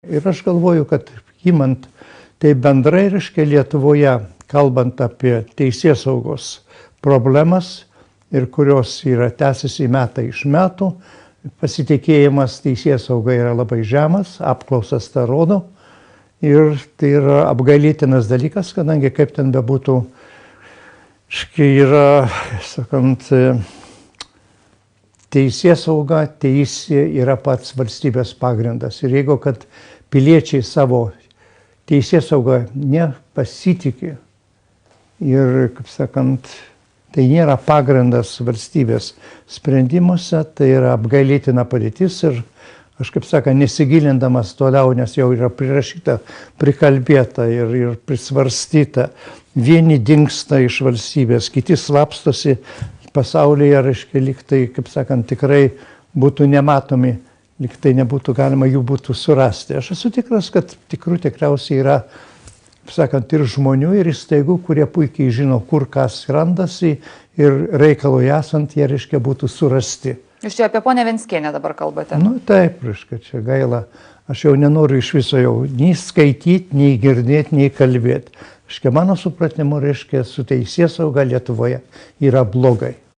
Ir aš galvoju, kad imant tai bendrai, reiškia, Lietuvoje, kalbant apie teisėsaugos problemas ir kurios tęsiasi metai iš metų, pasitikėjimas teisėsauga yra labai žemas, apklausas tą rodo. Ir tai yra apgailėtinas dalykas, kadangi kaip ten bebūtų, yra, sakant, teisėsauga, teisė yra pats valstybės pagrindas. Ir jeigu kad piliečiai savo teisėsaugą nepasitikė ir, kaip sakant, tai nėra pagrindas valstybės sprendimuose, tai yra apgailėtina padėtis ir aš, kaip sakant, nesigilindamas toliau, nes jau yra prirašyta, prikalbėta ir prisvarstyta. Vieni dingsta iš valstybės, kiti slapstosi pasaulyje, reiškia, lyg tai, kaip sakant, tikrai būtų nematomi, lyg tai nebūtų galima jų būtų surasti. Aš esu tikras, kad tikriausiai yra, kaip sakant, ir žmonių, ir įstaigų, kurie puikiai žino, kur kas randasi ir reikalui esant, jie, reiškia, būtų surasti. Jūs čia apie ponę Venckienę dabar kalbate? Nu taip, reiškia, čia gaila. Aš jau nenoriu iš viso jau nei skaityti, nei girdėti, nei kalbėti. Reiškia, mano supratimu, reiškia, su teisėsauga Lietuvoje yra blogai.